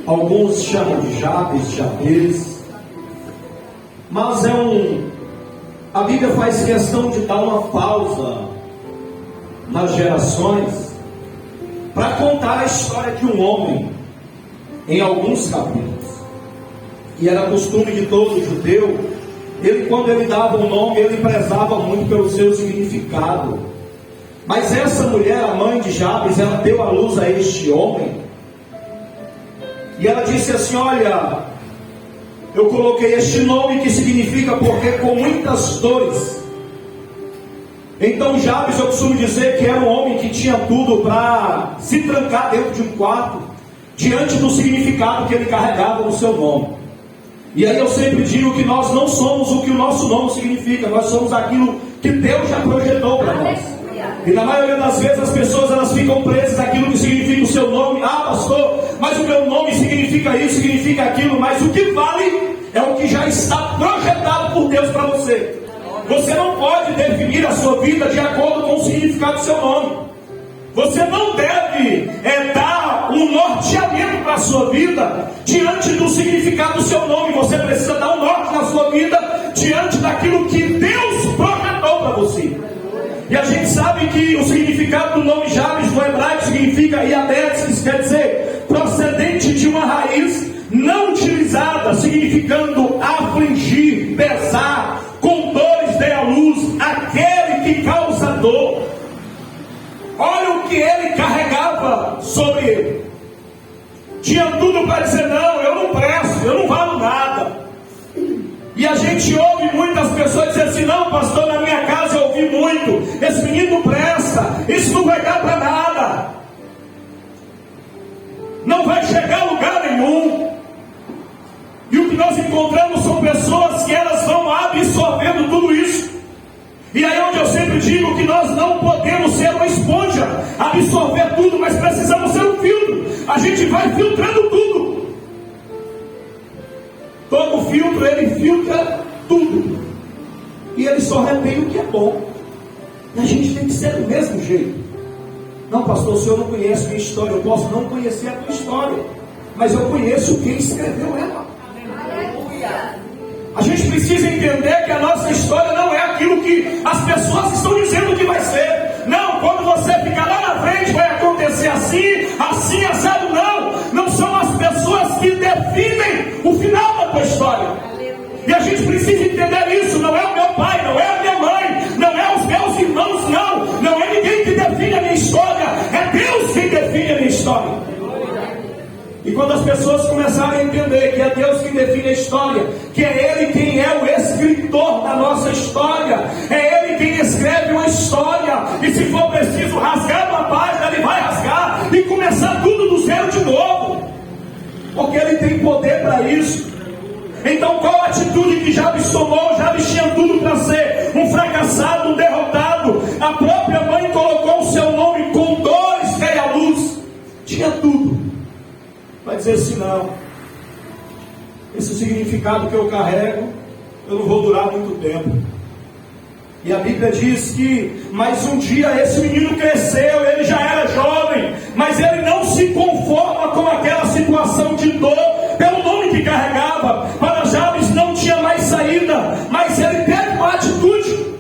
Alguns chamam de Jabes, Jabez, mas a Bíblia faz questão de dar uma pausa nas gerações para contar a história de um homem em alguns capítulos. E era costume de todo judeu, quando ele dava um nome, ele prezava muito pelo seu significado. Mas essa mulher, a mãe de Jabes, ela deu à luz a este homem. E ela disse assim: olha, eu coloquei este nome que significa porque com muitas dores. Então Jabes, eu costumo dizer que era um homem que tinha tudo para se trancar dentro de um quarto, diante do significado que ele carregava no seu nome. E aí eu sempre digo que nós não somos o que o nosso nome significa, nós somos aquilo que Deus já projetou para nós. E na maioria das vezes as pessoas elas ficam presas àquilo que significa o seu nome. Ah, pastor, mas o meu nome significa isso, significa aquilo. Mas o que vale é o que já está projetado por Deus para você. Você não pode definir a sua vida de acordo com o significado do seu nome. Você não deve dar um norteamento para a sua vida diante do significado do seu nome. Você precisa dar um norte na sua vida diante daquilo que Deus projetou para você. E a gente sabe que o significado do nome Jabes no hebraico significa Iabetes, que quer dizer procedente de uma raiz não utilizada, significando afligir, pesar, com dores dê à luz, aquele que causa dor. Olha o que ele carregava sobre ele. Tinha tudo para dizer: não, eu não presto, eu não valo nada. E a gente ouve muitas pessoas dizer assim: não, pastor, na minha casa eu ouvi muito, esse menino não presta, isso não vai dar para nada, não vai chegar a lugar nenhum. E o que nós encontramos são pessoas que elas vão absorvendo tudo isso. E aí onde eu sempre digo que nós não podemos ser uma esponja, absorver tudo, mas precisamos ser um filtro. A gente vai filtrando tudo. Todo filtro, ele filtra tudo. E ele só retém o que é bom. E a gente tem que ser do mesmo jeito. Não, pastor, o senhor não conhece minha história. Eu posso não conhecer a tua história, mas eu conheço quem escreveu ela. Aleluia. A gente precisa entender que a nossa história não é aquilo que as pessoas estão dizendo que vai ser. Não, quando você ficar lá na frente vai acontecer assim, assim, assado. Não são as pessoas que definem o final da tua história. E a gente precisa entender isso. Não é o meu pai, não é a minha mãe, não é os meus irmãos, não é ninguém que define a minha história, é Deus quem define a minha história. E quando as pessoas começarem a entender que é Deus quem define a história, que é Ele quem é o escritor da nossa história, é Ele quem escreve uma história, e se for preciso rasgar uma página, Ele vai rasgar e começar tudo do zero de novo, porque Ele tem poder para isso. Então qual a atitude que Jabes tomou? Jabes tinha tudo para ser um fracassado, um derrotado. A própria mãe colocou o seu nome com dores, veio à luz. Tinha tudo vai dizer assim: não, esse significado que eu carrego, eu não vou durar muito tempo. E a Bíblia diz que, mas um dia esse menino cresceu, ele já era jovem, mas ele não se conforma com aquela situação de dor, pelo nome que carregava. Para Jabes não tinha mais saída, mas ele teve uma atitude.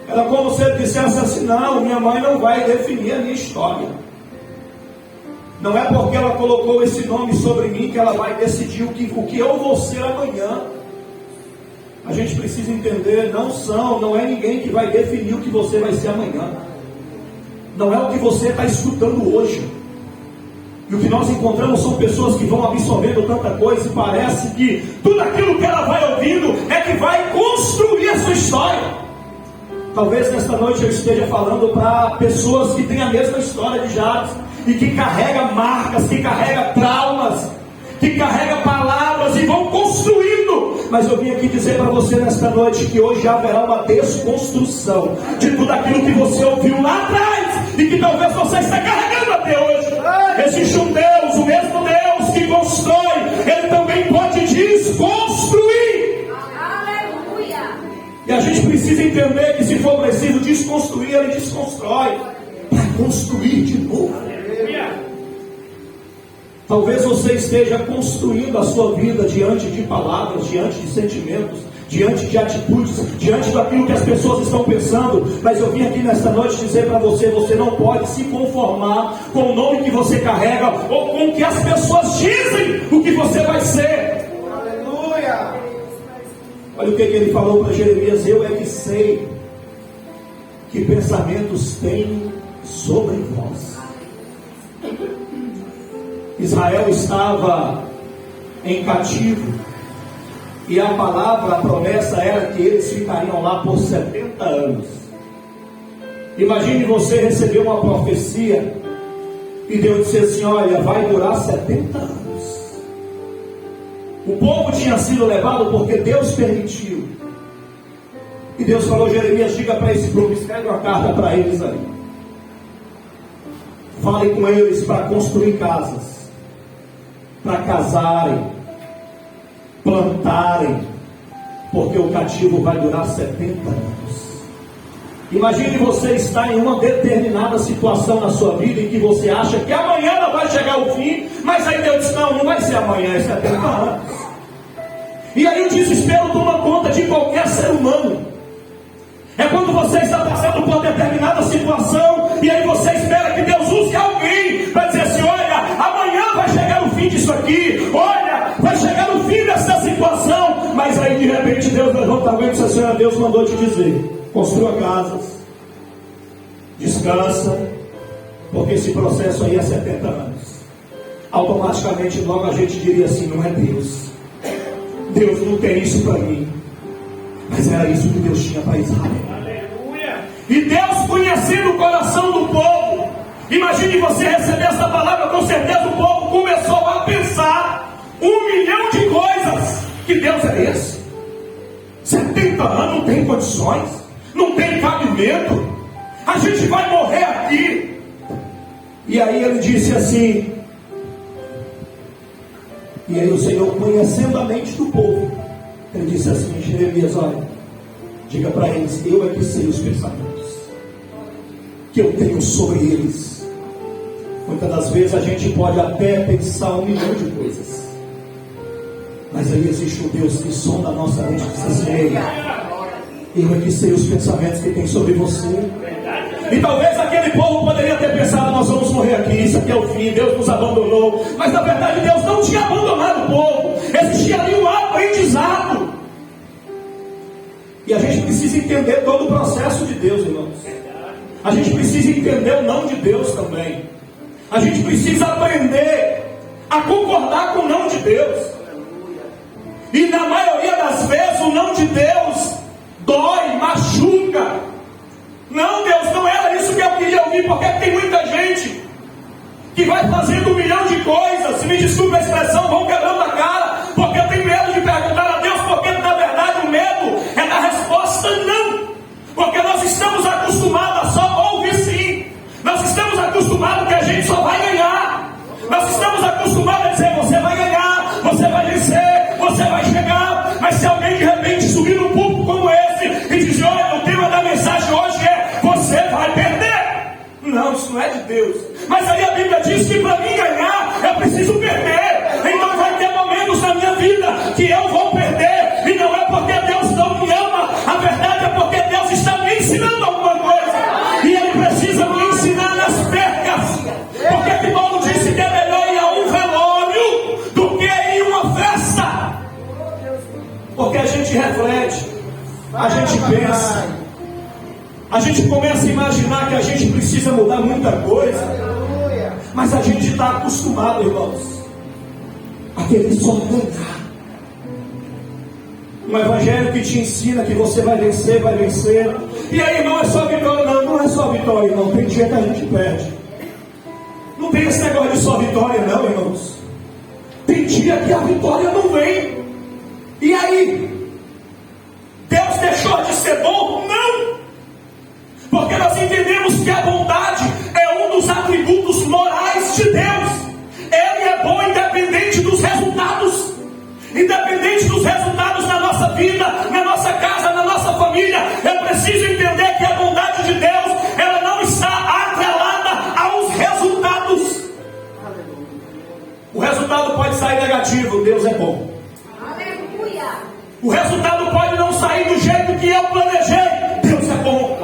Era como se ele dissesse assim: não, minha mãe não vai definir a minha história. Não é porque ela colocou esse nome sobre mim que ela vai decidir o que eu vou ser amanhã. A gente precisa entender, não é ninguém que vai definir o que você vai ser amanhã. Não é o que você está escutando hoje. E o que nós encontramos são pessoas que vão absorvendo tanta coisa e parece que tudo aquilo que ela vai ouvindo é que vai construir a sua história. Talvez nesta noite eu esteja falando para pessoas que têm a mesma história de Jabes, e que carrega marcas, que carrega traumas, que carrega palavras e vão construindo. Mas eu vim aqui dizer para você nesta noite que hoje haverá uma desconstrução de tudo aquilo que você ouviu lá atrás e que talvez você está carregando até hoje. Existe um Deus, o mesmo Deus que constrói, Ele também pode desconstruir. Aleluia. E a gente precisa entender que se for preciso desconstruir, Ele desconstrói para construir de novo. Talvez você esteja construindo a sua vida diante de palavras, diante de sentimentos, diante de atitudes, diante daquilo que as pessoas estão pensando. Mas eu vim aqui nesta noite dizer para você: você não pode se conformar com o nome que você carrega ou com o que as pessoas dizem o que você vai ser. Aleluia! Olha o que ele falou para Jeremias: eu é que sei que pensamentos tenho sobre vós. Israel estava em cativo, e a palavra, a promessa era que eles ficariam lá por 70 anos. Imagine você receber uma profecia e Deus disse assim: olha, vai durar 70 anos. O povo tinha sido levado porque Deus permitiu. E Deus falou: Jeremias, diga para esse povo, escreve uma carta para eles aí. Fale com eles para construir casas, para casarem, plantarem, porque o cativo vai durar 70 anos. Imagine você estar em uma determinada situação na sua vida em que você acha que amanhã ela vai chegar ao fim, mas aí Deus diz: não vai ser amanhã, é 70 anos. E aí o desespero toma conta de qualquer ser humano. É quando você está passando por determinada situação e aí você espera que Deus use alguém para dizer assim: olha, amanhã vai chegar o fim disso aqui, olha, vai chegar o fim dessa situação. Mas aí de repente Deus levanta alguém e diz assim: olha, Deus mandou te dizer, construa casas, descansa, porque esse processo aí é 70 anos. Automaticamente logo a gente diria assim: não é Deus, Deus não tem isso para mim. Mas era isso que Deus tinha para Israel. Aleluia. E Deus, conhecendo o coração do povo, imagine você receber essa palavra, com certeza o povo começou a pensar 1 milhão de coisas. Que Deus é esse? 70 anos, não tem condições, não tem cabimento, a gente vai morrer aqui. E aí ele disse assim, e aí o Senhor, conhecendo a mente do povo, ele disse assim: Jeremias, olha, diga para eles, eu é que sei os pensamentos que eu tenho sobre eles. Muitas das vezes a gente pode até pensar 1 milhão de coisas, mas aí existe um Deus que sonda a nossa mente e diz assim: eu é que sei os pensamentos que tem sobre você. E talvez aquele povo poderia ter pensado: nós vamos morrer aqui, isso aqui é o fim, Deus nos abandonou. Mas na verdade Deus não tinha abandonado o povo, existia ali um aprendizado. E a gente precisa entender todo o processo de Deus, irmãos. A gente precisa entender o não de Deus também. A gente precisa aprender a concordar com o não de Deus. E na maioria das vezes o não de Deus dói, machuca. Não, Deus, não era isso que eu queria ouvir, porque tem muita gente que vai fazendo 1 milhão de coisas, se me desculpe a expressão, vão quebrando a cara, porque tem medo de perguntar a Deus, porque na verdade o medo é da resposta não, porque nós estamos acostumados a só ouvir sim, nós estamos acostumados que a gente só vai ganhar, nós estamos acostumados a dizer: você vai ganhar, você vai vencer, você vai chegar. Mas se alguém de repente subir num púlpito como esse e dizer: olha, o tema da mensagem hoje é: você vai perder. Não, isso não é de Deus. Mas aí a Bíblia diz que para mim ganhar eu preciso perder. Então vai ter momentos na minha vida que eu vou perder, e não é porque Deus não me ama, a verdade é porque Deus está me ensinando alguma coisa, e Ele precisa me ensinar nas percas. Porque que Paulo disse que é melhor ir a um velório do que ir a uma festa. Porque a gente reflete, a gente pensa, a gente começa a imaginar que a gente precisa mudar muita coisa, mas a gente está acostumado, irmãos, a querer só ganhar. Um evangelho que te ensina que você vai vencer, vai vencer. E aí, não é só vitória, não, não é só vitória, não. Tem dia que a gente perde. Não tem esse negócio de só vitória, não, irmãos. Tem dia que a vitória não vem. E aí? Deus deixou de ser bom? Não! Porque nós entendemos que a bondade é um dos atributos morais de Deus. Ele é bom independente dos resultados. Independente dos resultados na nossa vida, na nossa casa, na nossa família. Eu preciso entender que a bondade de Deus, ela não está atrelada aos resultados. O resultado pode sair negativo, Deus é bom. Aleluia. O resultado pode não sair do jeito que eu planejei, Deus é bom.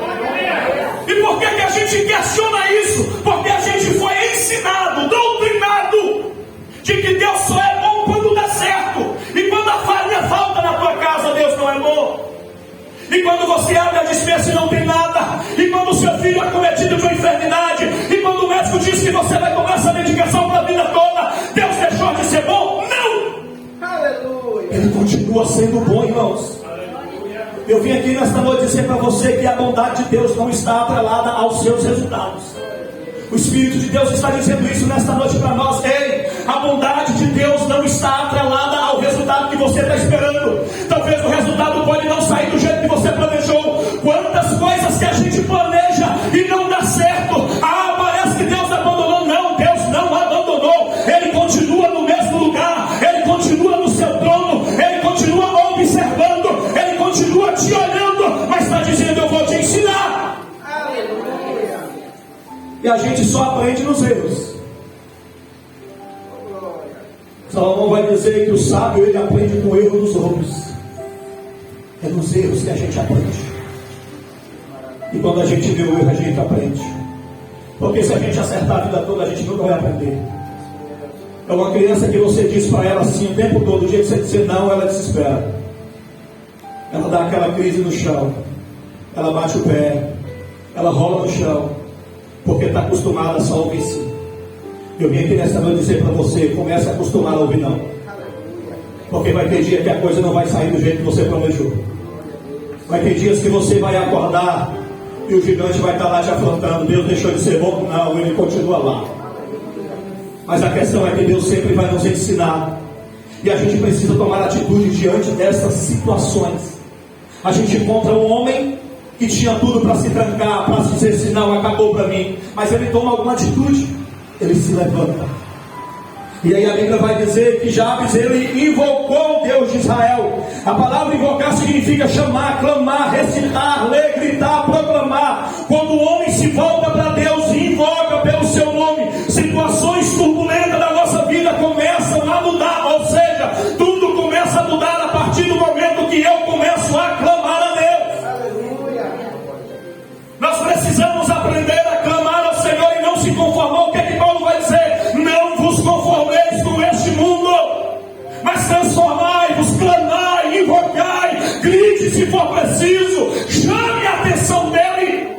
E por que a gente questiona isso? Porque a gente foi ensinado, doutrinado, de que Deus só é bom quando dá certo. E quando a farinha falta na tua casa, Deus não é bom. E quando você abre a despensa e não tem nada, e quando o seu filho é cometido de uma enfermidade, e quando o médico diz que você vai tomar essa medicação para a vida toda, Deus deixou de ser bom? Não! Aleluia. Ele continua sendo bom, irmãos. Eu vim aqui nesta noite dizer para você que a bondade de Deus não está atrelada aos seus resultados. O Espírito de Deus está dizendo isso nesta noite para nós. Ei, a bondade de Deus não está atrelada ao resultado que você está esperando. Talvez o resultado pode não sair do jeito que você planejou. Quantas coisas que a gente planeja e não dá certo. Ah, parece que Deus abandonou. Não, Deus não abandonou. Ele continua no mesmo lugar. Ele continua no seu trono. Ele continua observando. Ele continua te olhando. Mas está dizendo, eu vou te ensinar. E a gente só aprende nos erros. Salomão vai dizer que o sábio ele aprende com o erro dos outros. É nos erros que a gente aprende. E quando a gente vê o erro, a gente aprende. Porque se a gente acertar a vida toda, a gente nunca vai aprender. É uma criança que você diz para ela assim o tempo todo. O dia que você dizer não, ela desespera. Ela dá aquela crise no chão. Ela bate o pé. Ela rola no chão. Porque está acostumada só a ouvir sim. Eu vim aqui nessa noite dizer para você, comece a acostumar a ouvir não. Porque vai ter dia que a coisa não vai sair do jeito que você planejou. Vai ter dias que você vai acordar e o gigante vai estar lá te afrontando. Deus deixou de ser bom? Não, ele continua lá. Mas a questão é que Deus sempre vai nos ensinar. E a gente precisa tomar atitude diante dessas situações. A gente encontra um homem que tinha tudo para se trancar, para se dizer assim, não, acabou para mim. Mas ele toma alguma atitude, ele se levanta. E aí a Bíblia vai dizer que Jabes, ele invocou o Deus de Israel. A palavra invocar significa chamar, clamar, recitar, ler, gritar, proclamar. Quando o homem se volta para Deus e invoca pelo seu nome, situações turbulentas da nossa vida começam a mudar. Ou seja, tudo começa a mudar a partir do momento que eu começo a clamar a Deus. Nós precisamos aprender a clamar ao Senhor e não se conformar. O que é que Paulo vai dizer? Não vos conformeis com este mundo, mas transformai-vos, clamai, invocai, grite se for preciso, chame a atenção dele.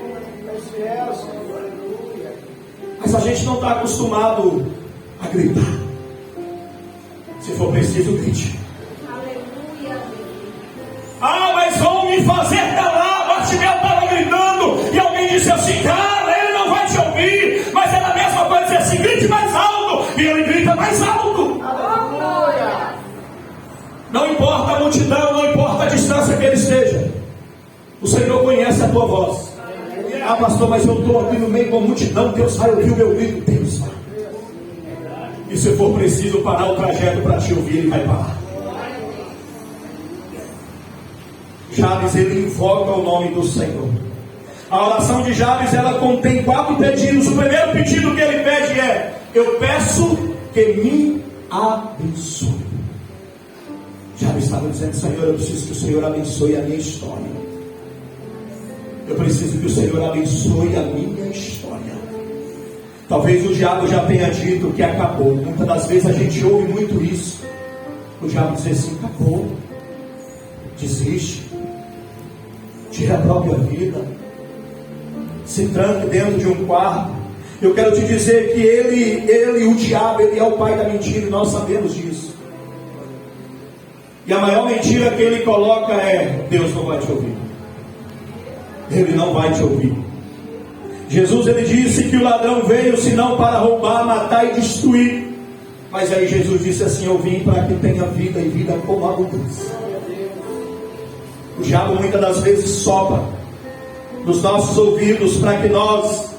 Mas a gente não está acostumado a gritar. Se for preciso, grite. Ah, mas vão me fazer calar. Bartimeu estava gritando e alguém disse assim, cara, ele não vai te ouvir. Mas é a mesma coisa dizer assim, grite mais alto. E ele grita mais alto. Não importa a multidão, não importa a distância que ele esteja, o Senhor conhece a tua voz. Ah, pastor, mas eu estou aqui no meio de uma multidão, Deus vai ouvir o meu grito. Deus vai. E se for preciso parar o trajeto para te ouvir, ele vai parar. Jabes, ele invoca o nome do Senhor. A oração de Jabes, ela contém 4 pedidos. O primeiro pedido que ele pede é: eu peço que me abençoe. Jabes estava dizendo, Senhor, eu preciso que o Senhor abençoe a minha história. Eu preciso que o Senhor abençoe a minha história. Talvez o diabo já tenha dito que acabou. Muitas das vezes a gente ouve muito isso. O diabo diz assim, acabou. Desiste. Tira a própria vida. Se tranque dentro de um quarto. Eu quero te dizer que ele, o diabo, ele é o pai da mentira, e nós sabemos disso. E a maior mentira que ele coloca é: Deus não vai te ouvir. Ele não vai te ouvir. Jesus, ele disse que o ladrão veio senão para roubar, matar e destruir. Mas aí Jesus disse assim: eu vim para que tenha vida e vida com abundância. O diabo muitas das vezes sopra nos nossos ouvidos para que nós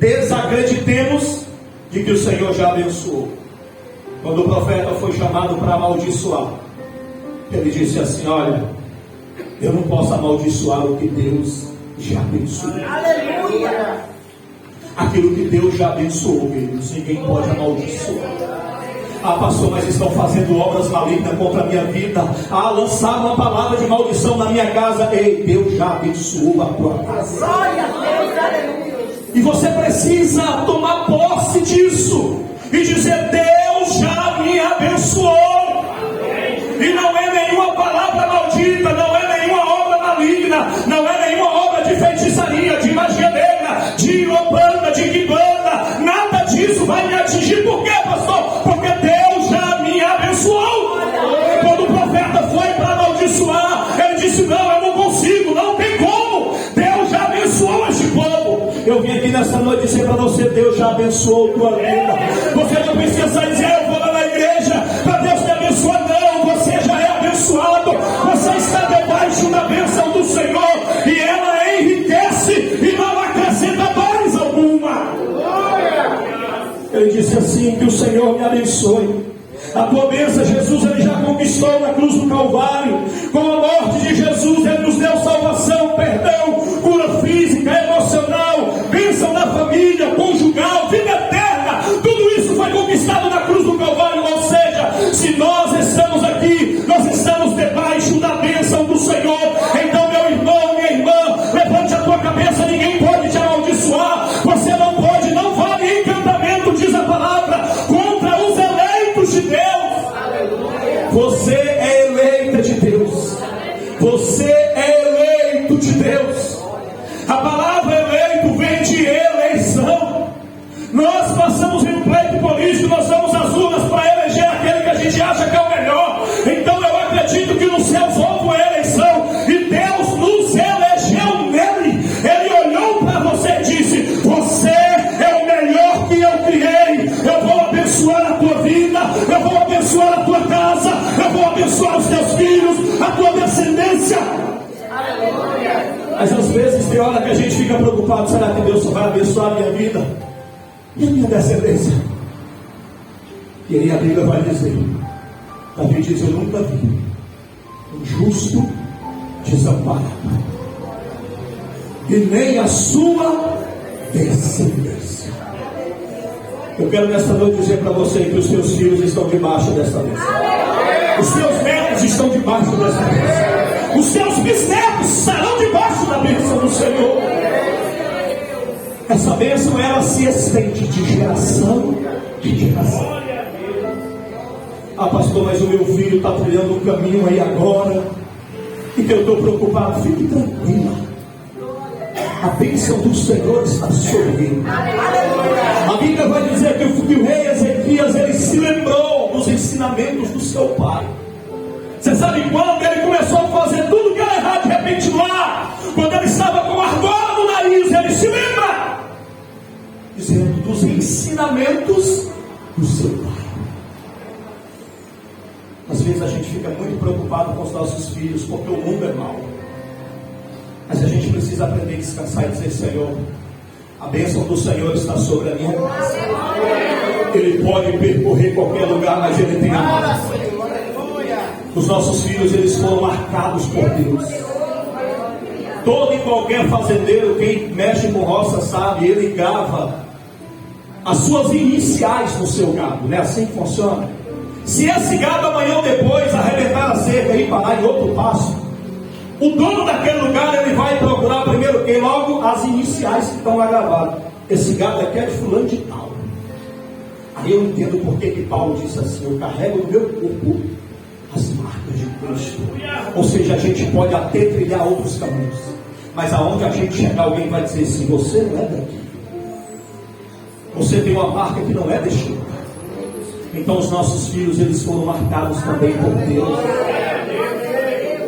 desacreditemos de que o Senhor já abençoou. Quando o profeta foi chamado para amaldiçoar, ele disse assim: olha, eu não posso amaldiçoar o que Deus já abençoou. Aleluia! Aquilo que Deus já abençoou, queridos, ninguém pode amaldiçoar. Ah, pastor, mas estão fazendo obras malignas contra a minha vida. Ah, lançaram uma palavra de maldição na minha casa. Ei, Deus já abençoou a tua casa. E você precisa tomar posse disso e dizer: Deus já me abençoou. E não é nenhuma palavra maldita, não é nenhuma obra maligna, não é nenhuma obra de feitiçaria, de magia negra, de umbanda, de quimbanda. Nada disso vai me atingir. Por quê, pastor? Porque Deus já me abençoou. Quando o profeta foi para amaldiçoar, ele disse: não, eu não consigo, não tem como. Deus já abençoou este povo. Eu vim aqui nessa noite dizer para você: Deus já abençoou tua vida. Você não precisa dizer: eu vou lá na igreja para Deus te abençoar. Não, você já é abençoado. Você está debaixo da bênção do Senhor, e ela enriquece e não acrescenta mais alguma. Ele disse assim: que o Senhor me abençoe. A tua bênção, Jesus, ele já conquistou na cruz do Calvário. Com a morte de Jesus, ele nos deu salvação, perdão, cura física, emocional, bênção na família, conjugal, vida eterna. Tudo isso foi conquistado na cruz do Calvário. Ou seja, se nós estamos aqui, nós estamos debaixo da bênção do Senhor. Então, meu irmão, minha irmã, levante a tua cabeça. Ninguém pode te amaldiçoar. Você não pode, não vale encantamento, diz a palavra, contra os eleitos de Deus. Você é eleita de Deus. Você é eleito de Deus. A palavra eleito vem de eleição. Nós passamos em um pleito político, nós vamos às urnas para eleger aquele que a gente acha que é o melhor. Então eu acredito que nos céus houve uma eleição e Deus nos elegeu nele. Ele olhou para você e disse: você é o melhor que eu criei. Eu vou abençoar a tua vida, eu vou abençoar a tua casa, eu vou abençoar os teus filhos, a tua descendência. Mas às vezes tem hora que a gente fica preocupado: será que Deus só vai abençoar a minha vida e a minha descendência? E aí a Bíblia vai dizer, Davi diz: eu nunca vi um justo desamparado, e nem a sua descendência. Eu quero nesta noite dizer para você que os seus filhos estão debaixo dessa bênção. Os seus netos estão debaixo dessa bênção. Os seus bisnetos estarão debaixo da bênção do Senhor. Essa bênção, ela se estende de geração em geração. Ah, pastor, mas o meu filho está trilhando um caminho aí agora, e que eu estou preocupado. Fique tranquila. A bênção do Senhor está sobre ele. A Bíblia vai dizer que o rei Ezequias, ele se lembrou dos ensinamentos do seu pai. Você sabe quando ele começou a fazer tudo que era errado de repente lá? Quando ele estava com argola no nariz, ele se lembra, dizendo dos ensinamentos do seu pai. Às vezes a gente fica muito preocupado com os nossos filhos, porque o mundo é mau. Mas a gente precisa aprender a descansar e dizer: Senhor, a bênção do Senhor está sobre a minha casa. Ele pode percorrer qualquer lugar, mas Ele tem a mão. Os nossos filhos, eles foram marcados por Deus. Todo e qualquer fazendeiro, quem mexe com roça sabe, ele grava as suas iniciais no seu gado. Não é assim que funciona? Se esse gado amanhã ou depois arrebentar a cerca e parar em outro pasto, o dono daquele lugar, ele vai procurar primeiro quem? Logo as iniciais que estão lá gravadas. Esse gado aqui é de fulano de tal. Aí eu entendo por que Paulo disse assim: eu carrego no meu corpo as marcas de Cristo. Ou seja, a gente pode até trilhar outros caminhos, mas aonde a gente chegar, alguém vai dizer assim: você não é daqui, você tem uma marca que não é deste lugar. Então os nossos filhos, eles foram marcados também por Deus.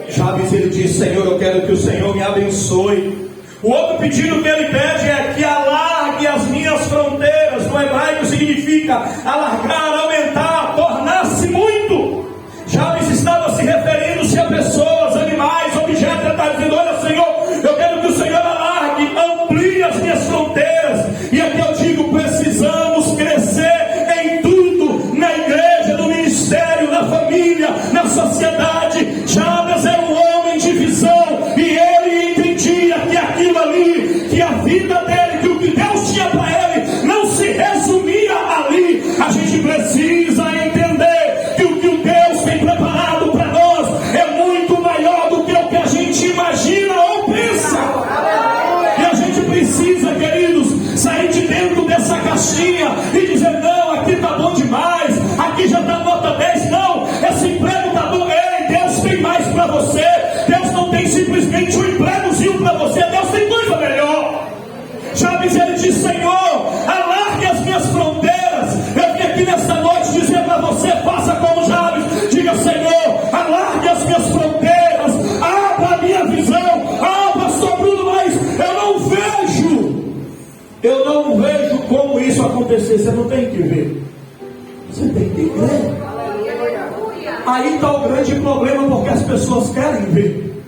Jabes, ele diz: Senhor, eu quero que o Senhor me abençoe. O outro pedido que ele pede é que alargue as minhas fronteiras. No hebraico significa alargar, aumentar, tornar-se muito. Jabes estava se referindo-se a pessoas, animais, objetos. Ele está dizendo: olha, Senhor, eu quero que o Senhor alargue, amplie as minhas fronteiras. E aqui eu digo: precisamos crescer em tudo, na igreja, no ministério, na família, na sociedade. Jabes era um homem de visão, e ele entendia que aquilo ali, que a vida dele, que o que Deus tinha para ele, não se resumia ali. A gente precisa entender você não tem que ver, você tem que crer. Aí está o grande problema, porque as pessoas querem ver.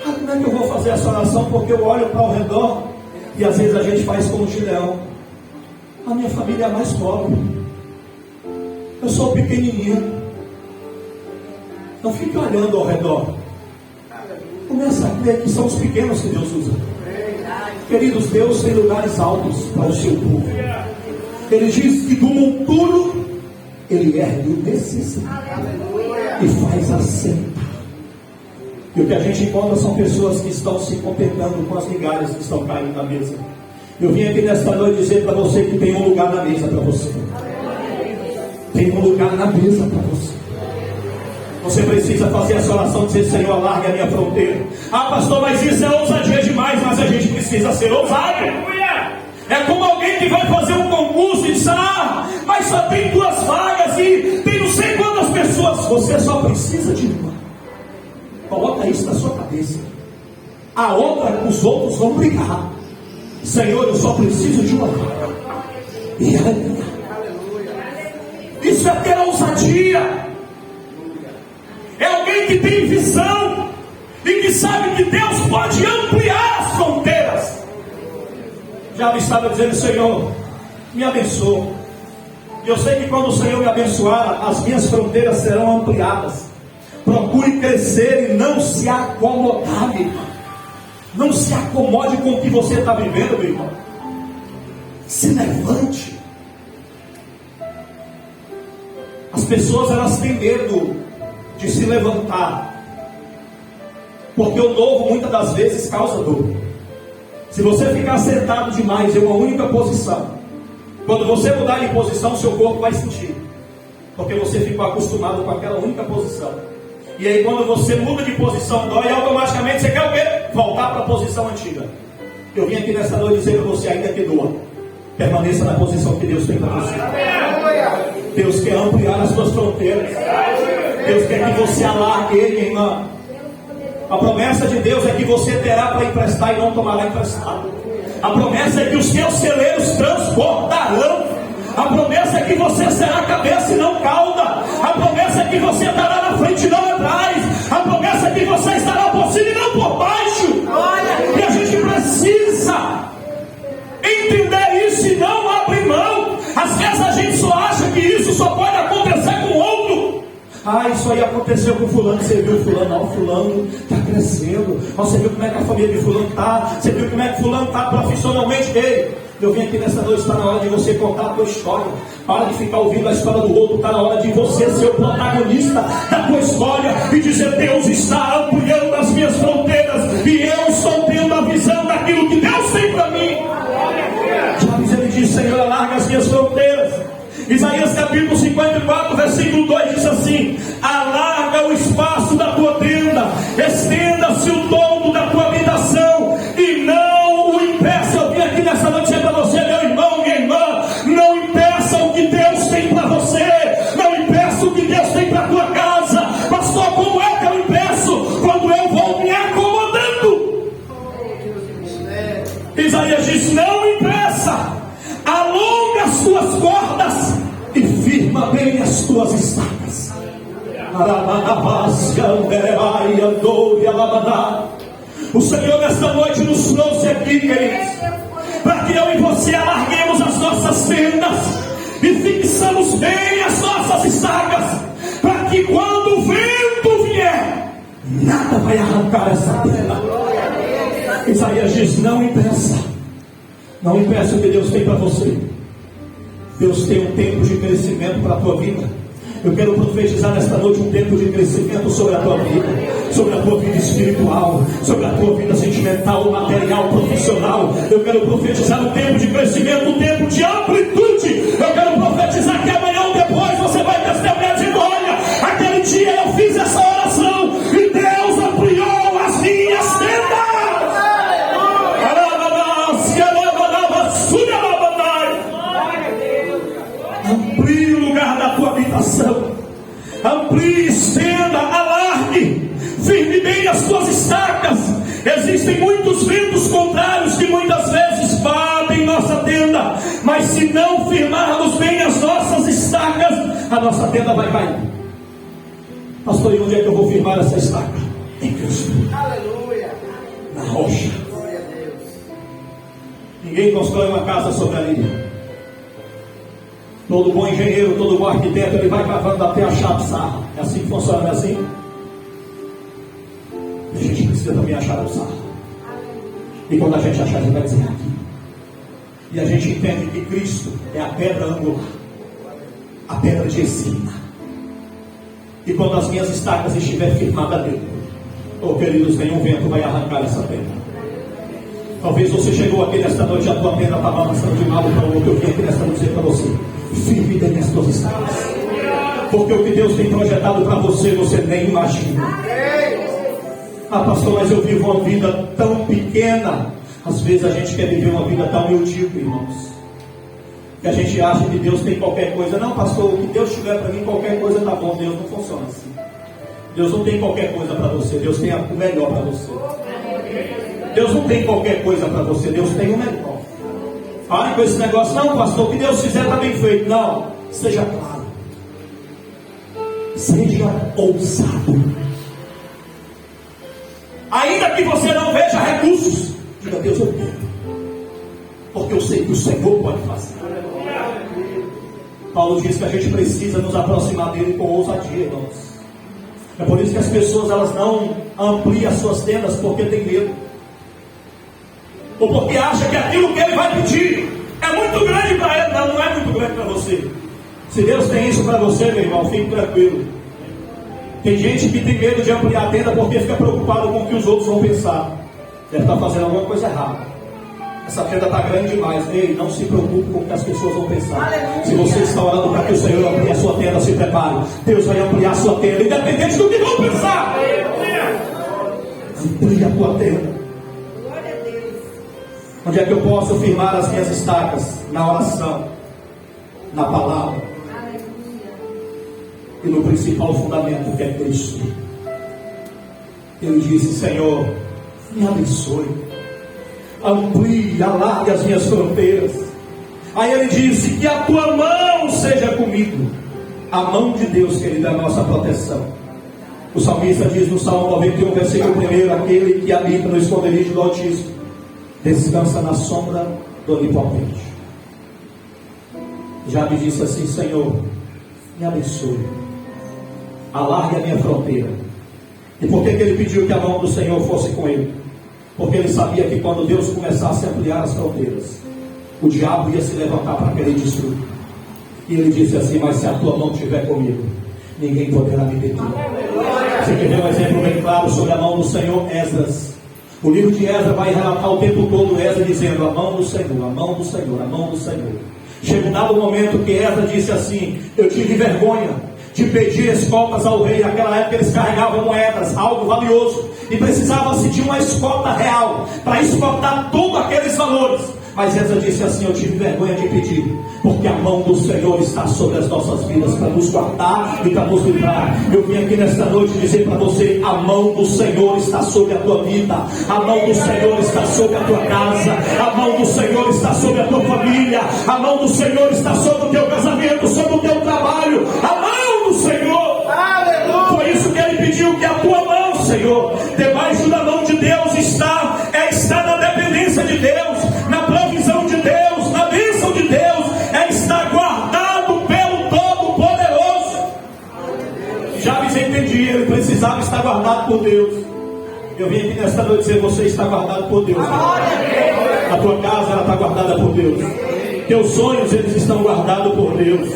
Como é que eu vou fazer essa oração? Porque eu olho para o redor e às vezes a gente faz como o Gideão. A minha família é a mais pobre, eu sou pequenininho. Não fique olhando ao redor, começa a crer que são os pequenos que Deus usa. Queridos, Deus tem lugares altos para o seu povo. Ele diz que do monturo Ele ergue o necessitado e faz assentar. E o que a gente encontra são pessoas que estão se contentando com as migalhas que estão caindo na mesa. Eu vim aqui nesta noite dizer para você que tem um lugar na mesa para você. Tem um lugar na mesa para você. Você precisa fazer essa oração, dizer: Senhor, alarga a minha fronteira. Ah, pastor, mas isso é ousadia demais. Mas a gente precisa ser ousado. É como alguém que vai fazer um concurso e diz: ah, mas só tem 2 vagas e tem não sei quantas pessoas. Você só precisa de uma. Coloca isso na sua cabeça. A outra, os outros vão brigar. Senhor, eu só preciso de uma vaga. E aí, isso é ter ousadia. É alguém que tem visão e que sabe que Deus pode ampliar as fronteiras. Já me estava dizendo: Senhor, me abençoa. E eu sei que quando o Senhor me abençoar, as minhas fronteiras serão ampliadas. Procure crescer e não se acomodar, meu irmão. Não se acomode com o que você está vivendo, meu irmão. Se levante. As pessoas, elas têm medo de se levantar, porque o novo muitas das vezes causa dor. Se você ficar sentado demais em uma única posição, quando você mudar de posição, seu corpo vai sentir, porque você ficou acostumado com aquela única posição. E aí quando você muda de posição, dói, automaticamente você quer o quê? Voltar para a posição antiga. Eu vim aqui nessa noite dizer para você: ainda que doa, permaneça na posição que Deus tem para você. Deus quer ampliar as suas fronteiras. Deus quer que você alargue, minha irmã. A promessa de Deus é que você terá para emprestar e não tomará emprestado. A promessa é que os seus celeiros transbordarão. A promessa é que você será cabeça e não cauda. A promessa é que você estará na frente e não atrás. A promessa é que você estará por cima e não por baixo. E a gente precisa entender isso e não abrir mão. Às vezes a gente só acha que isso só pode acontecer com outro. Ah, isso aí aconteceu com fulano. Você viu fulano? Não, fulano está crescendo. Você viu como é que a família de fulano está? Você viu como é que fulano está profissionalmente? Ei, eu vim aqui nessa noite, está na hora de você contar a tua história. Para de ficar ouvindo a história do outro. Está na hora de você ser o protagonista da tua história e dizer: Deus está ampliando as minhas fronteiras e eu estou tendo a visão daquilo que Deus tem para mim. Já ele diz: Senhor, alarga as minhas fronteiras. Isaías capítulo 54, versículo 2 diz assim: alarga o espaço da tua tenda, estenda-se o todo da tua habitação e não o impeça. Eu vim aqui nessa noite dizer para você, meu irmão, minha irmã: não impeça o que Deus tem para você, não impeça o que Deus tem para a tua casa. Pastor, como é que eu impeço? Quando eu vou me acomodando. Isaías diz: não impeça, alonga as tuas cordas e firma bem as tuas estacas. O Senhor nesta noite nos trouxe aqui, queridos, para que eu e você alarguemos as nossas tendas e fixamos bem as nossas estacas, para que quando o vento vier, nada vai arrancar essa tenda. Isaías diz: não impeça, não impeça o que Deus tem para você. Deus tem um tempo de crescimento para a tua vida. Eu quero profetizar nesta noite um tempo de crescimento sobre a tua vida, sobre a tua vida espiritual, sobre a tua vida sentimental, material, profissional. Eu quero profetizar um tempo de crescimento, um tempo de amplitude. Eu quero profetizar que amanhã ou depois você vai testemunhar dizendo: olha, aquele dia eu fiz essa oração e Deus ampliou as minhas tendas. Amplie o lugar da tua habitação, amplie, estenda, alargue, firme bem as tuas estacas. Existem muitos ventos contrários que muitas vezes batem em nossa tenda, mas se não firmarmos bem as nossas estacas, a nossa tenda vai cair. Pastor, e onde é que eu vou firmar essa estaca? Em Cristo. Aleluia. Na rocha. Glória a Deus. Ninguém constrói uma casa sobre a areia. Todo bom engenheiro, todo bom arquiteto, ele vai cavando até achar a sarra. É assim que funciona, não é assim? A gente precisa também achar a sarra. E quando a gente achar, a gente vai dizer aqui. E a gente entende que Cristo é a pedra angular, a pedra de ensina. E quando as minhas estacas estiverem firmadas nele, oh queridos, nenhum vento vai arrancar essa pedra. Talvez você chegou aqui nesta noite e a tua pedra está balançando de um lado para o outro. Eu vim aqui nesta noite dizer para você: firme dentro das tuas estacas, porque o que Deus tem projetado para você, você nem imagina. Ah, pastor, mas eu vivo uma vida tão pequena. Às vezes a gente quer viver uma vida tão medíocre, irmãos, que a gente acha que Deus tem qualquer coisa. Não, pastor, o que Deus tiver para mim, qualquer coisa está bom. Deus não funciona assim. Deus não tem qualquer coisa para você. Deus tem o melhor para você. Deus não tem qualquer coisa para você. Deus tem o melhor. Pare com esse negócio. Não, pastor, o que Deus fizer está bem feito. Não, seja claro, seja ousado. Ainda que você não veja recursos, diga: Deus, eu quero, porque eu sei que o Senhor pode fazer. Paulo diz que a gente precisa nos aproximar dele com ousadia, irmãos. É por isso que as pessoas, elas não ampliam as suas tendas porque tem medo, ou porque acha que aquilo que ele vai pedir é muito grande para ele. Não, não é muito grande para você. Se Deus tem isso para você, meu irmão, fique tranquilo. Tem gente que tem medo de ampliar a tenda porque fica preocupado com o que os outros vão pensar. Deve estar fazendo alguma coisa errada. Essa tenda está grande demais. Ei, não se preocupe com o que as pessoas vão pensar. Aleluia. Se você está orando para que o Senhor amplie a sua tenda, se prepare. Deus vai ampliar a sua tenda, independente do que vão pensar. Amplie a tua tenda. Glória a Deus. Onde é que eu posso firmar as minhas estacas? Na oração, na palavra e no principal fundamento, que é Cristo. Ele disse: Senhor, me abençoe, amplie, alargue as minhas fronteiras. Aí ele disse: que a tua mão seja comigo. A mão de Deus, querido, é a nossa proteção. O salmista diz no Salmo 91, versículo 1: aquele que habita no esconderijo do Altíssimo descansa na sombra do Onipotente. Já me disse assim: Senhor, me abençoe, alargue a minha fronteira. E por que ele pediu que a mão do Senhor fosse com ele? Porque ele sabia que quando Deus começasse a ampliar as fronteiras, o diabo ia se levantar para querer destruir. E ele disse assim: mas se a tua mão estiver comigo, ninguém poderá me deter. Você quer ver um exemplo bem claro sobre a mão do Senhor? Esdras. O livro de Esdras vai relatar o tempo todo Esdras dizendo: a mão do Senhor, a mão do Senhor, a mão do Senhor. Chegou um dado momento que Esdras disse assim: eu tive vergonha de pedir escoltas ao rei. Naquela época eles carregavam moedas, algo valioso, e precisava-se de uma escolta real para escoltar todos aqueles valores. Mas Esdras disse assim: eu tive vergonha de pedir, porque a mão do Senhor está sobre as nossas vidas para nos guardar e para nos livrar. Eu vim aqui nesta noite dizer para você: a mão do Senhor está sobre a tua vida, a mão do Senhor está sobre a tua casa, a mão do Senhor está sobre a tua família, a mão do Senhor está sobre o teu casamento, sobre o teu trabalho. A mão do Senhor. Aleluia. Foi isso que ele pediu: que a tua mão, Senhor, debaixo da mão de Deus está na dependência de Deus, na provisão de Deus, na bênção de Deus, estar guardado pelo Todo-Poderoso. Jabes entendia, ele precisava estar guardado por Deus. Eu vim aqui nesta noite dizer: você está guardado por Deus. A tua casa, ela está guardada por Deus. Teus sonhos, eles estão guardados por Deus.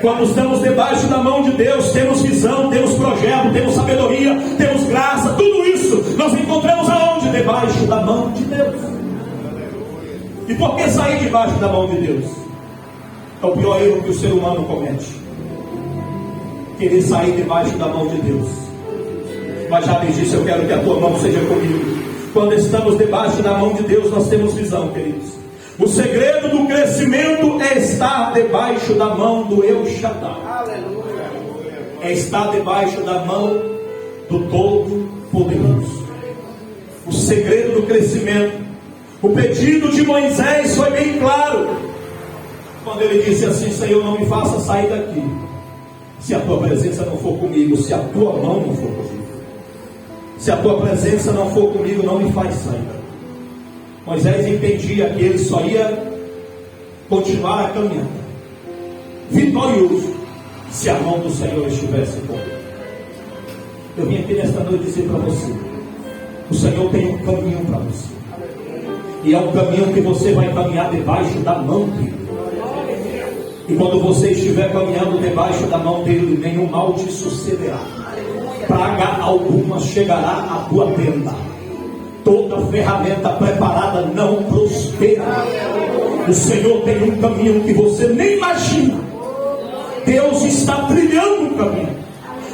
Quando estamos debaixo da mão de Deus, temos visão, temos projeto, temos sabedoria, temos graça. Tudo isso nós encontramos aonde? Debaixo da mão de Deus. E por que sair debaixo da mão de Deus? É o pior erro que o ser humano comete: querer sair debaixo da mão de Deus. Mas já me disse: eu quero que a tua mão seja comigo. Quando estamos debaixo da mão de Deus, nós temos visão, queridos. O segredo do crescimento é estar debaixo da mão do El Shaddai. É estar debaixo da mão do Todo-Poderoso. O segredo do crescimento. O pedido de Moisés foi bem claro: Quando ele disse assim: Senhor, não me faça sair daqui se a tua presença não for comigo, se a tua mão não for comigo, se a tua presença não for comigo, não me faz sair. Moisés entendia que ele só ia continuar a caminhada vitorioso se a mão do Senhor estivesse com ele. Eu vim aqui nesta noite dizer para você: o Senhor tem um caminho para você, e é um caminho que você vai caminhar debaixo da mão dele. E quando você estiver caminhando debaixo da mão dele, nenhum mal te sucederá, praga alguma chegará à tua tenda, toda ferramenta preparada não prospera. O Senhor tem um caminho que você nem imagina. Deus está trilhando um caminho,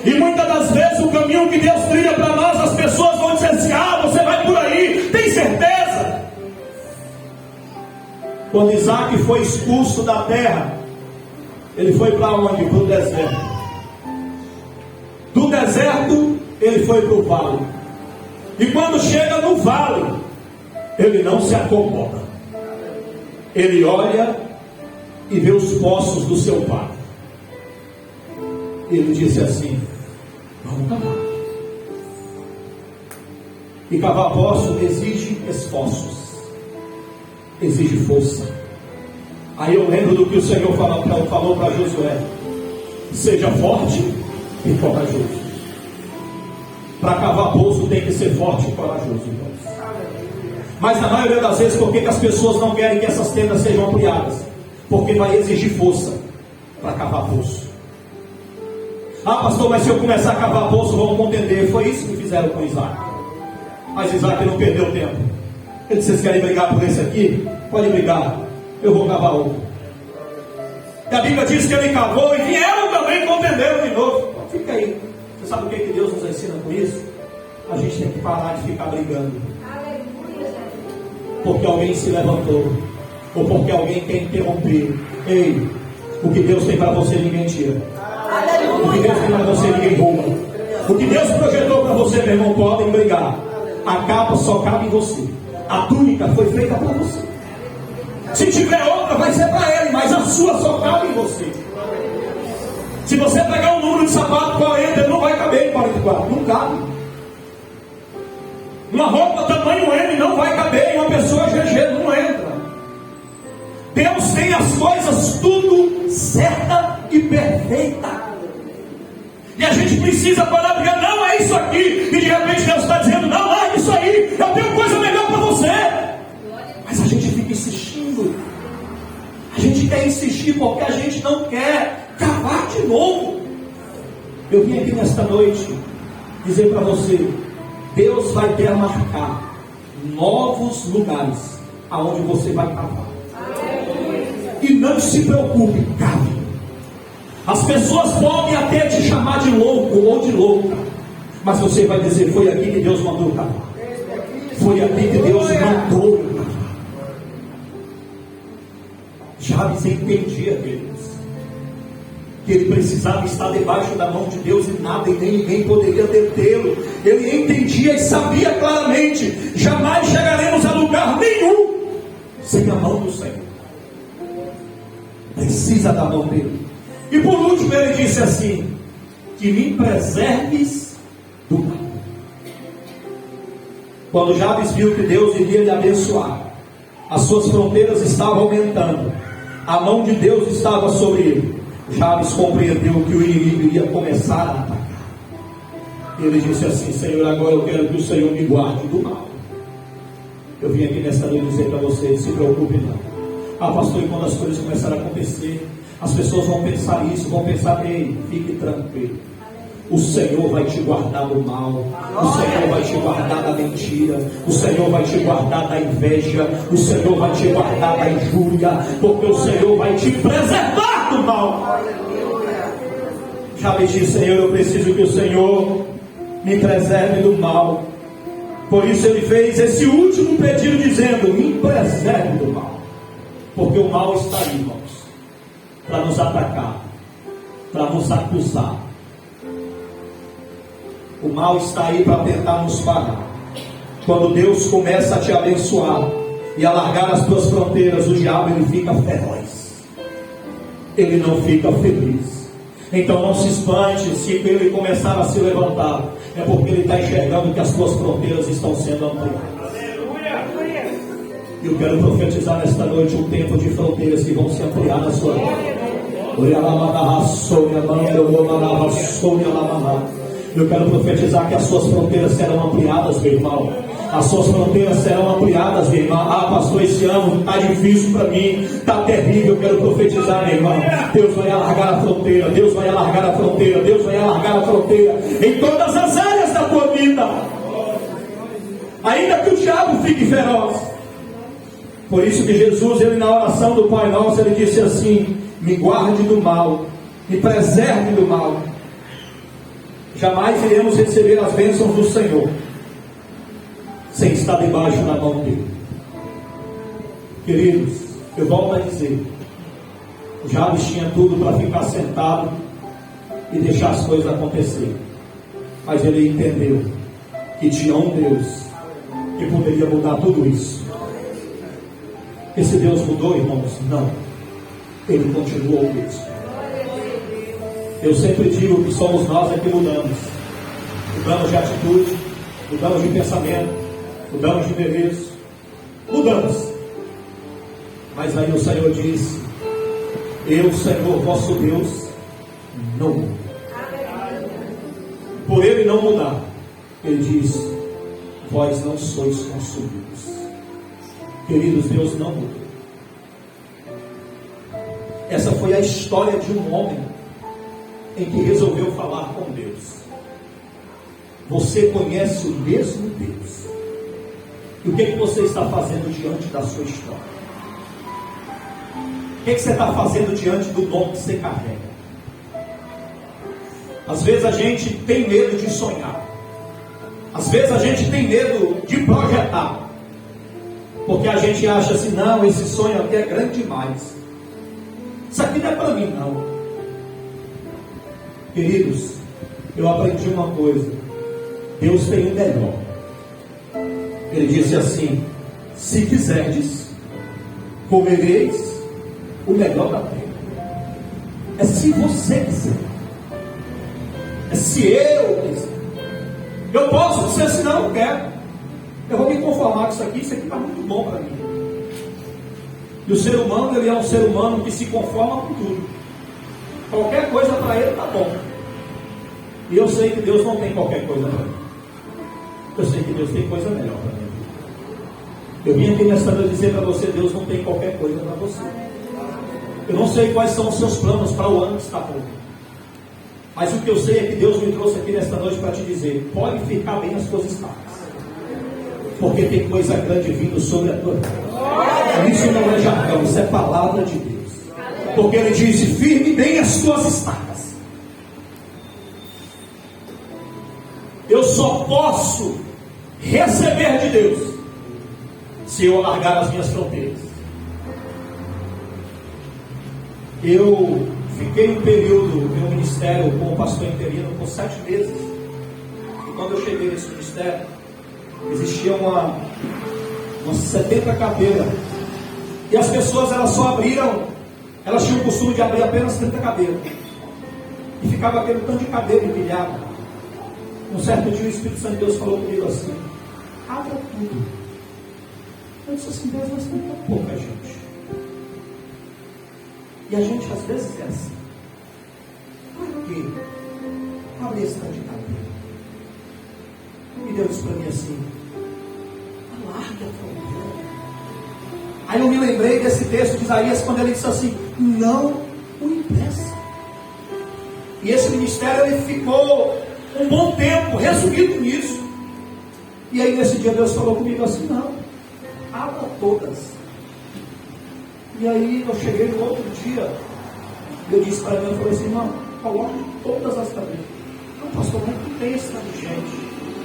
e muitas das vezes o caminho que Deus trilha para nós, as pessoas vão dizer assim: ah, você vai por aí, tem certeza? Quando Isaac foi expulso da terra, ele foi para onde? Para o deserto. Do deserto ele foi para o vale. E quando chega no vale, ele não se acomoda. Ele olha e vê os poços do seu pai. Ele disse assim: vamos cavar. E cavar poço exige esforços, exige força. Aí eu lembro do que o Senhor falou para Josué: seja forte e corajoso. Para cavar poço tem que ser forte e corajoso, irmãos. Mas na maioria das vezes, por que as pessoas não querem que essas tendas sejam ampliadas? Porque vai exigir força para cavar poço. Ah, pastor, mas se eu começar a cavar poço, vamos contender. Foi isso que fizeram com Isaac. Mas Isaac não perdeu tempo. Ele disse: vocês querem brigar por esse aqui? Pode brigar, eu vou cavar outro. E a Bíblia diz que ele cavou e vieram também, contenderam de novo. Fica aí. Você sabe o que Deus nos ensina com isso? A gente tem que parar de ficar brigando porque alguém se levantou, ou porque alguém quer interromper. Ei, o que Deus tem para você ninguém tira. O que Deus tem para você ninguém rouba. O que Deus projetou para você, meu irmão, podem brigar. A capa só cabe em você. A túnica foi feita para você. Se tiver outra, vai ser para ele, mas a sua só cabe em você. Se você pegar um número de sapato 40, ele não vai caber em 44. Não cabe. Uma roupa tamanho M não vai caber em uma pessoa GG. Não entra. Deus tem as coisas tudo certa e perfeita. E a gente precisa parar de dizer: não é isso aqui. E de repente Deus está dizendo: não é isso aí. Eu tenho coisa melhor para você. Mas a gente fica insistindo. A gente quer insistir porque a gente não quer cavar de novo. Eu vim aqui nesta noite dizer para você: Deus vai demarcar novos lugares aonde você vai cavar. E não se preocupe, cave. As pessoas podem até te chamar de louco ou de louca, mas você vai dizer: foi aqui que Deus mandou cavar. Foi aqui que Deus mandou cavar. Jabes entendia Deus, que ele precisava estar debaixo da mão de Deus e nada e nem ninguém poderia detê-lo. Ele entendia e sabia claramente: jamais chegaremos a lugar nenhum sem a mão do Senhor. Precisa da mão dele. E por último ele disse assim: que me preserves do mal. Quando Jabes viu que Deus iria lhe abençoar, as suas fronteiras estavam aumentando, a mão de Deus estava sobre ele, Jabes compreendeu que o inimigo iria começar a atacar. Ele disse assim: Senhor, agora eu quero que o Senhor me guarde do mal. Eu vim aqui nesta noite dizer para você: se preocupe não. Ah, pastor, e quando as coisas começarem a acontecer, as pessoas vão pensar isso, vão pensar: ei, fique tranquilo. O Senhor vai te guardar do mal. O Senhor vai te guardar da mentira. O Senhor vai te guardar da inveja. O Senhor vai te guardar da injúria. Porque o Senhor vai te preservar do mal. Já me disse: Senhor, eu preciso que o Senhor me preserve do mal. Por isso ele fez esse último pedido dizendo: me preserve do mal. Porque o mal está aí, irmãos, para nos atacar, para nos acusar. O mal está aí para tentar nos parar. Quando Deus começa a te abençoar e alargar as tuas fronteiras, o diabo ele fica feroz. ele não fica feliz. Então não se espante se ele começar a se levantar, é porque ele está enxergando que as suas fronteiras estão sendo ampliadas. Eu quero profetizar nesta noite um tempo de fronteiras que vão se ampliar na sua vida. Eu quero profetizar que as suas fronteiras serão ampliadas, meu irmão. As suas fronteiras serão ampliadas, meu irmão. Ah, pastor, esse ano está difícil para mim, está terrível. Eu quero profetizar, meu irmão. Deus vai alargar a fronteira, Deus vai alargar a fronteira, Deus vai alargar a fronteira em todas as áreas da tua vida. Ainda que o diabo fique feroz. Por isso que Jesus, ele na oração do Pai Nosso, ele disse assim: me guarde do mal, me preserve do mal. Jamais iremos receber as bênçãos do Senhor sem estar debaixo da mão dele. Queridos, eu volto a dizer, Jabes tinha tudo para ficar sentado e deixar as coisas acontecerem, mas ele entendeu que tinha um Deus que poderia mudar tudo isso. Esse Deus mudou, irmãos? Não. Ele continuou o mesmo. Eu sempre digo que somos nós que mudamos. Mudamos de atitude, mudamos de pensamento, mudamos de endereço, mudamos. Mas aí o Senhor disse: eu, Senhor, vosso Deus, não mudo. Por ele não mudar, ele diz: vós não sois consumidos. Queridos, Deus não mudou. Essa foi a história de um homem em que resolveu falar com Deus. Você conhece o mesmo Deus. E o que você está fazendo diante da sua história? O que você está fazendo diante do dom que você carrega? Às vezes a gente tem medo de sonhar. Às vezes a gente tem medo de projetar. Porque a gente acha assim: não, esse sonho aqui é grande demais. Isso aqui não é para mim, não. Queridos, eu aprendi uma coisa: Deus tem o melhor. Ele disse assim: se quiserdes, comereis o melhor da terra. É se você quiser. É se eu quiser. Eu posso dizer assim: não, eu quero. Eu vou me conformar com isso aqui está muito bom para mim. E o ser humano, ele é um ser humano que se conforma com tudo. Qualquer coisa para ele está bom. E eu sei que Deus não tem qualquer coisa para mim. Eu sei que Deus tem coisa melhor para mim. Eu vim aqui nesta noite dizer para você: Deus não tem qualquer coisa para você. Eu não sei quais são os seus planos para o ano que está por vir. Mas o que eu sei é que Deus me trouxe aqui nesta noite para te dizer: pode ficar bem as suas estacas, porque tem coisa grande vindo sobre a tua vida. Isso não é jargão, isso é palavra de Deus. Porque ele disse: firme bem as tuas estacas. Eu só posso receber de Deus se eu alargar as minhas fronteiras. Eu fiquei um período no meu ministério como pastor interino por 7 meses. E quando eu cheguei nesse ministério, existia umas 70 cadeiras. E as pessoas, elas só abriram, elas tinham o costume de abrir apenas 30 cadeiras. E ficava aquele tanto de cadeira empilhada. Um certo dia o Espírito Santo de Deus falou comigo assim: abra tudo. Eu disse assim: Deus, mas tem tão pouca gente. E a gente às vezes é assim. Por quê? Abre esse tanto de cadeira. E Deus disse para mim assim: alargue a fronteira. Aí eu me lembrei desse texto de Isaías, quando ele disse assim: não o impeça. E esse ministério, ele ficou um bom tempo resumido nisso. E aí nesse dia Deus falou comigo assim: não, abra todas. E aí eu cheguei no outro dia, eu disse para mim, eu falei assim: irmão, coloque todas as cadeiras. Não, pastor, como é que tem esse tanto de gente?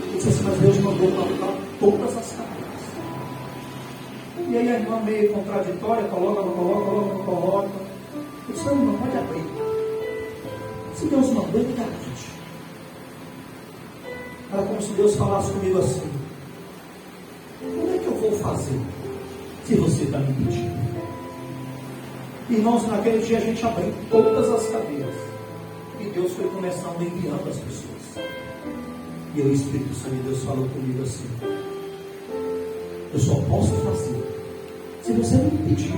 Eu disse assim: mas Deus mandou colocar todas as cadeiras. E aí a irmã, meio contraditória, coloca. Eu disse: não, irmão, pode abrir. Se Deus mandou, ele garante. Era como se Deus falasse comigo assim: como é que eu vou fazer se você está me pedindo? Irmãos, naquele dia a gente abriu todas as cadeiras. E Deus foi começando enviando as pessoas. E o Espírito Santo de Deus falou comigo assim: eu só posso fazer se você me pedir.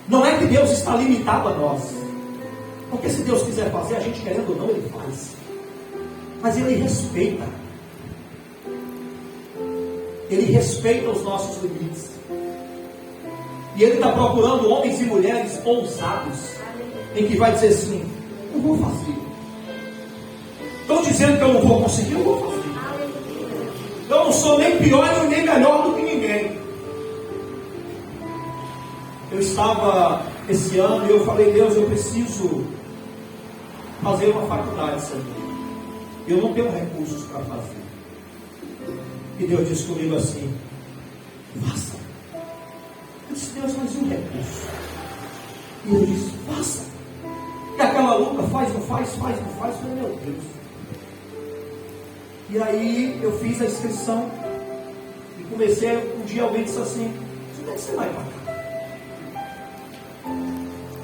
Não é que Deus está limitado a nós. Porque se Deus quiser fazer, a gente querendo ou não, Ele faz. Mas Ele respeita. Ele respeita os nossos limites. E Ele está procurando homens e mulheres ousados, em que vai dizer assim: eu vou fazer. Estão dizendo que eu não vou conseguir, eu vou fazer. Eu não sou nem pior nem melhor do que ninguém. Eu estava esse ano e eu falei: Deus, eu preciso fazer uma faculdade, Senhor. Eu não tenho recursos para fazer. E Deus disse comigo assim: faça. Eu disse: Deus, mas e o recurso? E eu disse: faça. E aquela luta, faz, não faz, faz, não faz. Eu falei: meu Deus. E aí eu fiz a inscrição e comecei. Um dia alguém disse assim: de onde é que você vai pagar?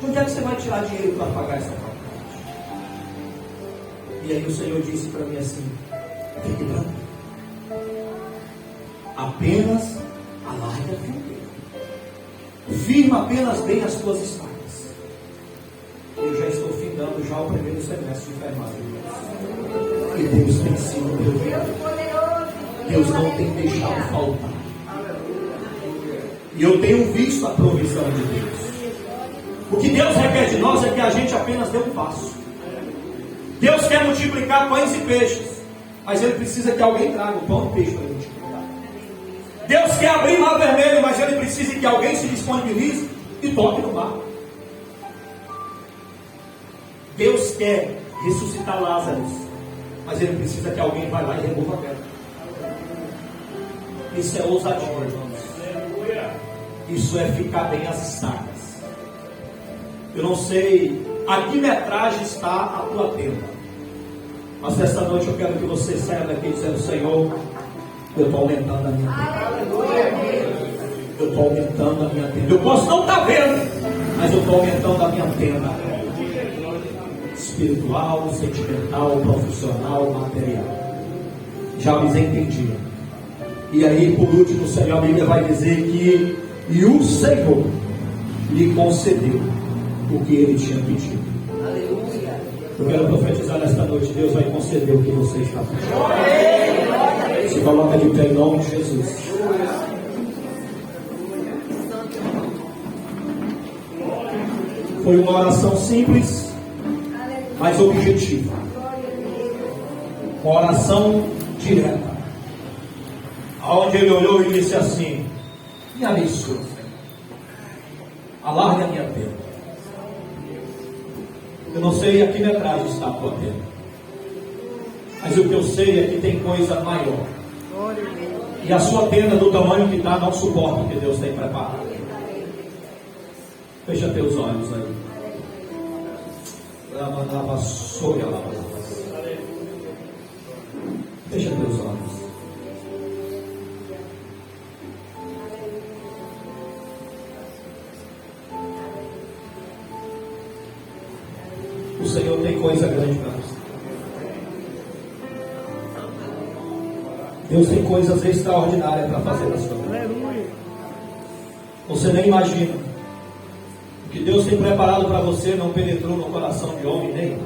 De onde é que você vai tirar dinheiro para pagar essa faculdade? E aí o Senhor disse para mim assim: fique tranquilo, apenas alargue a fronteira, firma apenas bem as tuas estacas. Eu já estou findando já o primeiro semestre de enfermagem. E Deus tem sido meu Deus. Deus não tem deixado faltar. E eu tenho visto a provisão de Deus. O que Deus requer de nós é que a gente apenas dê um passo. Deus quer multiplicar pães e peixes, mas Ele precisa que alguém traga o pão e o peixe para multiplicar. Deus quer abrir o mar vermelho, mas Ele precisa que alguém se disponibilize e toque no mar. Deus quer ressuscitar Lázaro, mas Ele precisa que alguém vá lá e remova a pedra. Isso é ousadia, irmãos. Isso é ficar bem as estacas. Eu não sei a que metragem está a tua tenda, mas esta noite eu quero que você saia daqui dizendo: Senhor, eu estou aumentando a minha tenda. Eu estou aumentando a minha tenda. Eu posso não estar vendo, mas eu estou aumentando a minha tenda. Espiritual, sentimental, profissional, material. Já me entendi. E aí, por último, o Senhor, a Bíblia vai dizer que e o Senhor lhe concedeu o que ele tinha pedido. Aleluia. Eu quero profetizar nesta noite: Deus vai conceder o que você está pedindo. Se coloca de pé em nome de Jesus. Foi uma oração simples, mas objetiva. Uma oração direta. Aonde ele olhou e disse assim: me abençoe, Senhor. Alargue a minha tenda. Eu não sei a que metragem está a tua tenda, mas o que eu sei é que tem coisa maior. E a sua tenda, do tamanho que está, não suporta o que Deus tem preparado. Fecha teus olhos aí. Fecha teus olhos. O Senhor tem coisa grande para você. Deus tem coisas extraordinárias para fazer na sua vida. Você nem imagina. O que Deus tem preparado para você não penetrou no coração de homem nem.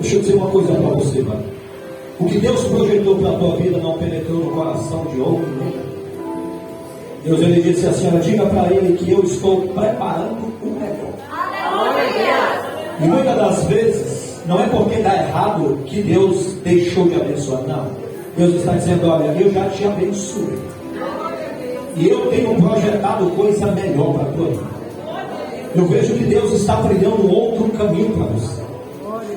Deixa eu dizer uma coisa para você, mano. O que Deus projetou para a tua vida não penetrou no coração de homem nem. Deus, ele disse assim: diga para ele que eu estou preparando o melhor. E muitas das vezes não é porque dá errado que Deus deixou de abençoar, não. Deus está dizendo: olha, eu já te abençoei e eu tenho projetado coisa melhor para a tua vida. Eu vejo que Deus está trilhando um outro caminho para você.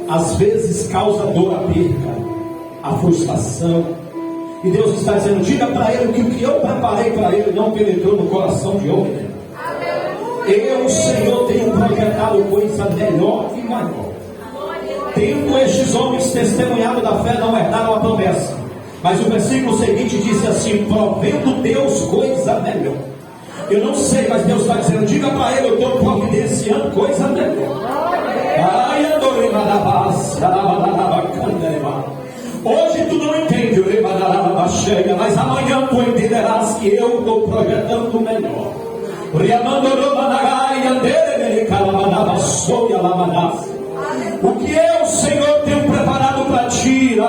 Às vezes causa dor a perca, a frustração, e Deus está dizendo: diga para ele que o que eu preparei para ele não penetrou no coração de homem. Eu, Senhor, tenho projetado coisa melhor e maior. Tendo estes homens testemunhado da fé, não herdaram a promessa. Mas o versículo seguinte diz assim: provendo Deus coisa melhor. Eu não sei, mas Deus está dizendo: diga para ele, eu estou providenciando coisa melhor. Hoje tu não entende, mas amanhã tu entenderás que eu estou projetando melhor. O que eu, Senhor, tenho preparado para ti,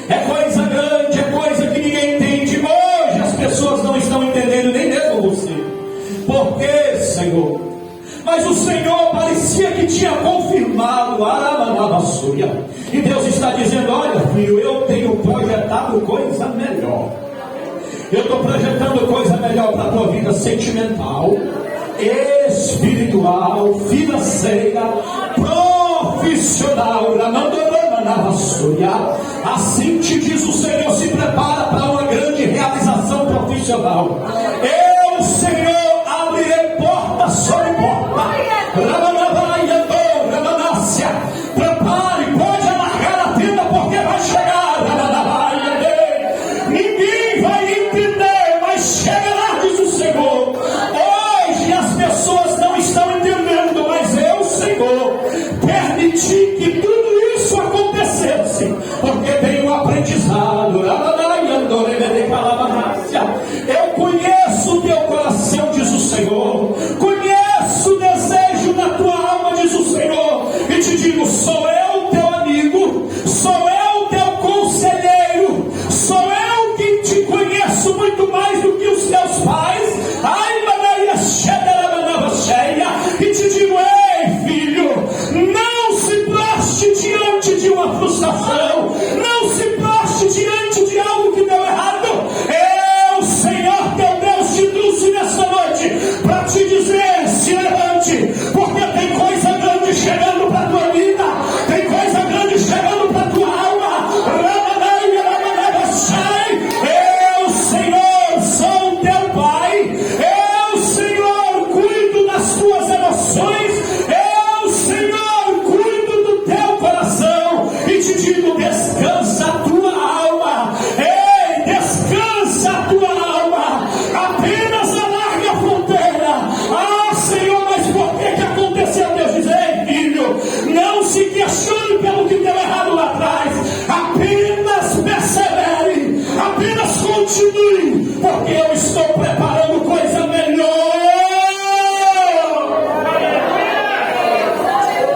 é coisa grande, é coisa que ninguém entende. Hoje as pessoas não estão entendendo, nem mesmo você. Por quê, Senhor? Mas o Senhor parecia que tinha confirmado. E Deus está dizendo: olha, filho, eu tenho projetado coisa melhor. Eu estou projetando coisa melhor para a tua vida sentimental, espiritual, financeira, profissional. Assim te diz o Senhor: se prepara para uma grande realização profissional. Eu, Senhor, abrirei porta sobre porta. Prepare, pode alargar a tenda, porque vai chegar. Ninguém vai entender, mas chegará, diz o Senhor. Hoje as pessoas não estão entendendo, mas eu, Senhor, permiti que tudo isso acontecesse, porque tem um aprendizado. Eu conheço o teu coração, diz o Senhor. Conheço o desejo da tua alma, diz o Senhor. E te digo: sou eu teu amigo, sou eu teu conselheiro, sou eu que te conheço muito mais do que os teus pais. E te digo: ei, filho, não se proste diante de uma frustração, não se proste diante de algo que deu errado. Eu, Senhor teu Deus, te trouxe nessa noite para te dizer: se levante, porque tem coisa grande chegando para a tua vida, tem coisa grande chegando para a tua alma. Eu, Senhor, sou o teu Pai. Eu, Senhor, cuido das tuas emoções. Eu, Senhor, cuido do teu coração. E te digo: descansa a tua alma. Ei, descansa a tua alma. Apenas alarga a fronteira. Ah, Senhor, mas por que aconteceu? Deus diz: ei, filho, não se questione pelo que deu errado lá atrás. Apenas persevere, apenas continue, porque eu estou preparado